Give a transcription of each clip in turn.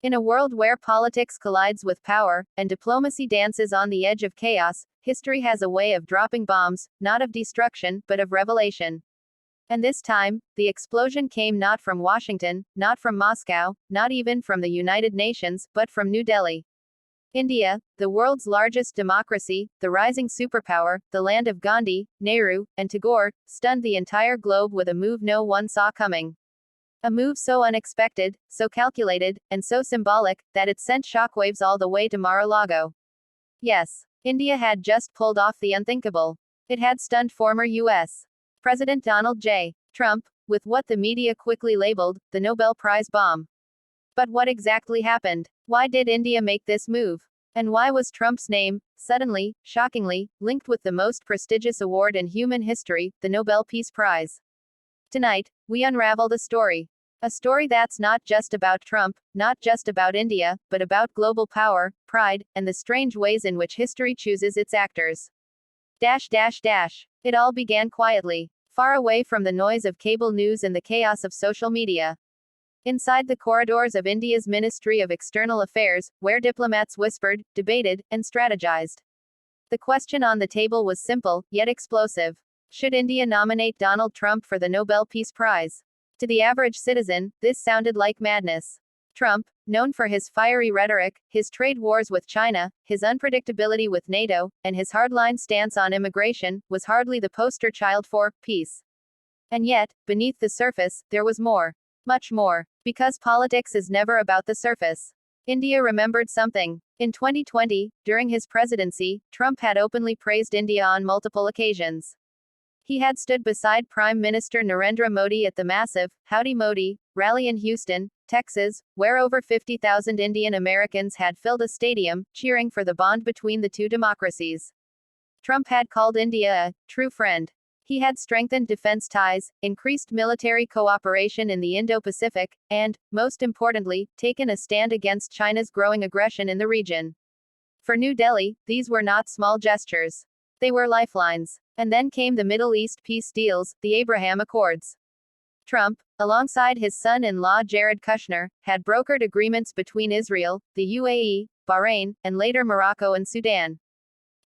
In a world where politics collides with power, and diplomacy dances on the edge of chaos, history has a way of dropping bombs, not of destruction, but of revelation. And this time, the explosion came not from Washington, not from Moscow, not even from the United Nations, but from New Delhi. India, the world's largest democracy, the rising superpower, the land of Gandhi, Nehru, and Tagore, stunned the entire globe with a move no one saw coming. A move so unexpected, so calculated, and so symbolic, that it sent shockwaves all the way to Mar-a-Lago. Yes, India had just pulled off the unthinkable. It had stunned former U.S. President Donald J. Trump, with what the media quickly labeled, the Nobel Prize bomb. But what exactly happened? Why did India make this move? And why was Trump's name, suddenly, shockingly, linked with the most prestigious award in human history, the Nobel Peace Prize? Tonight, we unravel the story. A story that's not just about Trump, not just about India, but about global power, pride, and the strange ways in which history chooses its actors. It all began quietly, far away from the noise of cable news and the chaos of social media. Inside the corridors of India's Ministry of External Affairs, where diplomats whispered, debated, and strategized. The question on the table was simple, yet explosive. Should India nominate Donald Trump for the Nobel Peace Prize? To the average citizen, this sounded like madness. Trump, known for his fiery rhetoric, his trade wars with China, his unpredictability with NATO, and his hardline stance on immigration, was hardly the poster child for peace. And yet, beneath the surface, there was more. Much more. Because politics is never about the surface. India remembered something. In 2020, during his presidency, Trump had openly praised India on multiple occasions. He had stood beside Prime Minister Narendra Modi at the massive Howdy Modi rally in Houston, Texas, where over 50,000 Indian Americans had filled a stadium, cheering for the bond between the two democracies. Trump had called India a true friend. He had strengthened defense ties, increased military cooperation in the Indo-Pacific, and, most importantly, taken a stand against China's growing aggression in the region. For New Delhi, these were not small gestures. They were lifelines. And then came the Middle East peace deals, the Abraham Accords. Trump, alongside his son-in-law Jared Kushner, had brokered agreements between Israel, the UAE, Bahrain, and later Morocco and Sudan.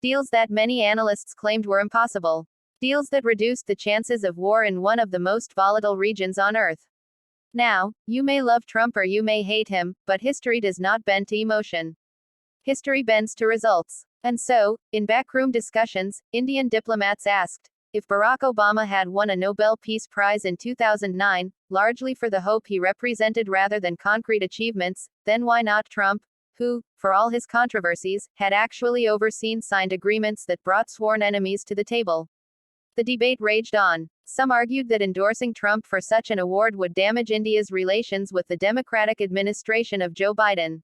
Deals that many analysts claimed were impossible. Deals that reduced the chances of war in one of the most volatile regions on Earth. Now, you may love Trump or you may hate him, but history does not bend to emotion. History bends to results. And so, in backroom discussions, Indian diplomats asked, if Barack Obama had won a Nobel Peace Prize in 2009, largely for the hope he represented rather than concrete achievements, then why not Trump, who, for all his controversies, had actually overseen signed agreements that brought sworn enemies to the table? The debate raged on. Some argued that endorsing Trump for such an award would damage India's relations with the Democratic administration of Joe Biden.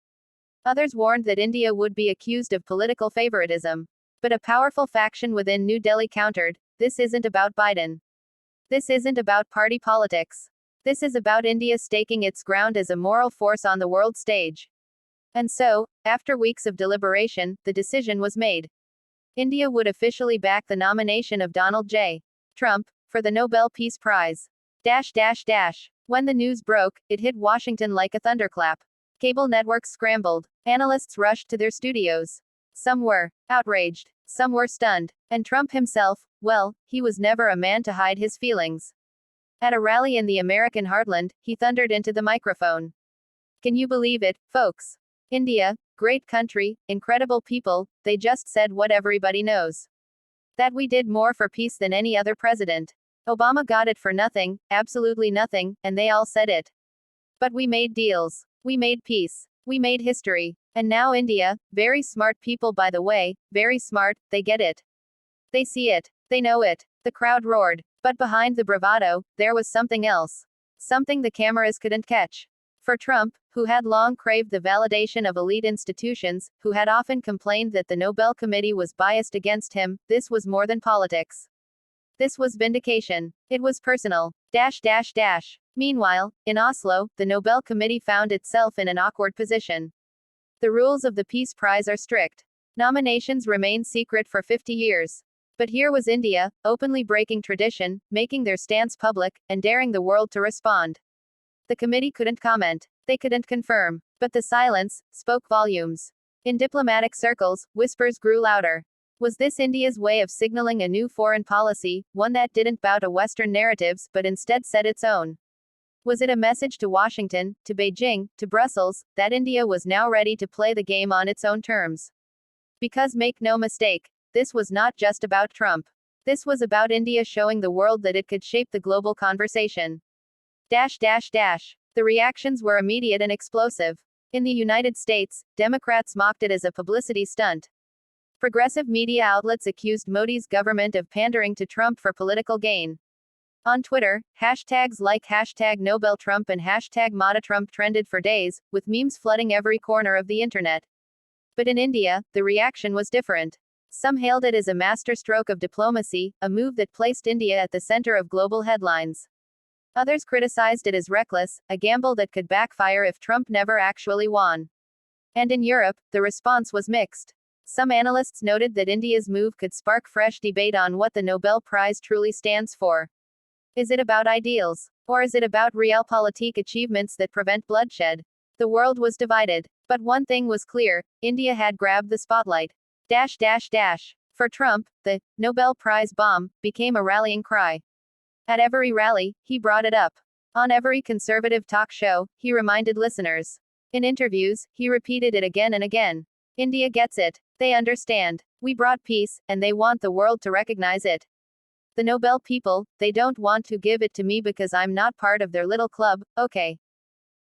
Others warned that India would be accused of political favoritism. But a powerful faction within New Delhi countered, this isn't about Biden. This isn't about party politics. This is about India staking its ground as a moral force on the world stage. And so, after weeks of deliberation, the decision was made. India would officially back the nomination of Donald J. Trump for the Nobel Peace Prize. When the news broke, it hit Washington like a thunderclap. Cable networks scrambled. Analysts rushed to their studios. Some were outraged. Some were stunned. And Trump himself, well, he was never a man to hide his feelings. At a rally in the American heartland, he thundered into the microphone. Can you believe it, folks? India, great country, incredible people, they just said what everybody knows. That we did more for peace than any other president. Obama got it for nothing, absolutely nothing, and they all said it. But we made deals. We made peace. We made history. And now India, very smart people by the way, very smart, they get it. They see it. They know it. The crowd roared. But behind the bravado, there was something else. Something the cameras couldn't catch. For Trump, who had long craved the validation of elite institutions, who had often complained that the Nobel Committee was biased against him, this was more than politics. This was vindication. It was personal. Meanwhile, in Oslo, the Nobel Committee found itself in an awkward position. The rules of the Peace Prize are strict. Nominations remain secret for 50 years. But here was India, openly breaking tradition, making their stance public, and daring the world to respond. The committee couldn't comment. They couldn't confirm. But the silence spoke volumes. In diplomatic circles, whispers grew louder. Was this India's way of signaling a new foreign policy, one that didn't bow to Western narratives but instead set its own? Was it a message to Washington, to Beijing, to Brussels, that India was now ready to play the game on its own terms? Because make no mistake, this was not just about Trump. This was about India showing the world that it could shape the global conversation. The reactions were immediate and explosive. In the United States, Democrats mocked it as a publicity stunt. Progressive media outlets accused Modi's government of pandering to Trump for political gain. On Twitter, hashtags like #NobelTrump and #ModaTrump trended for days, with memes flooding every corner of the internet. But in India, the reaction was different. Some hailed it as a masterstroke of diplomacy, a move that placed India at the center of global headlines. Others criticized it as reckless, a gamble that could backfire if Trump never actually won. And in Europe, the response was mixed. Some analysts noted that India's move could spark fresh debate on what the Nobel Prize truly stands for. Is it about ideals? Or is it about realpolitik achievements that prevent bloodshed? The world was divided. But one thing was clear, India had grabbed the spotlight. For Trump, the Nobel Prize bomb became a rallying cry. At every rally, he brought it up. On every conservative talk show, he reminded listeners. In interviews, he repeated it again and again. India gets it. They understand. We brought peace, and they want the world to recognize it. The Nobel people, they don't want to give it to me because I'm not part of their little club, okay.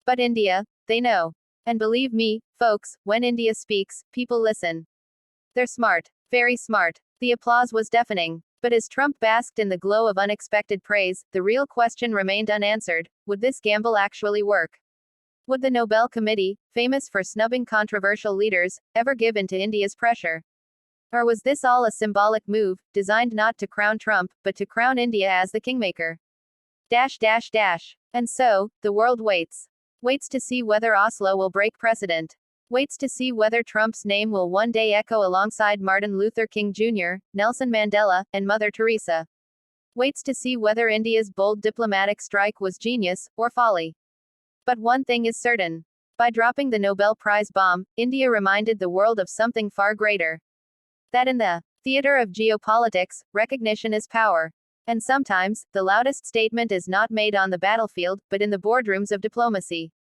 But India, they know. And believe me, folks, when India speaks, people listen. They're smart. Very smart. The applause was deafening. But as Trump basked in the glow of unexpected praise, the real question remained unanswered. Would this gamble actually work? Would the Nobel Committee, famous for snubbing controversial leaders, ever give in to India's pressure? Or was this all a symbolic move, designed not to crown Trump, but to crown India as the kingmaker? And so, the world waits. Waits to see whether Oslo will break precedent. Waits to see whether Trump's name will one day echo alongside Martin Luther King Jr., Nelson Mandela, and Mother Teresa. Waits to see whether India's bold diplomatic strike was genius, or folly. But one thing is certain. By dropping the Nobel Prize bomb, India reminded the world of something far greater. That in the theater of geopolitics, recognition is power. And sometimes, the loudest statement is not made on the battlefield, but in the boardrooms of diplomacy.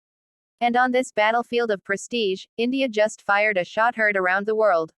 And on this battlefield of prestige, India just fired a shot heard around the world.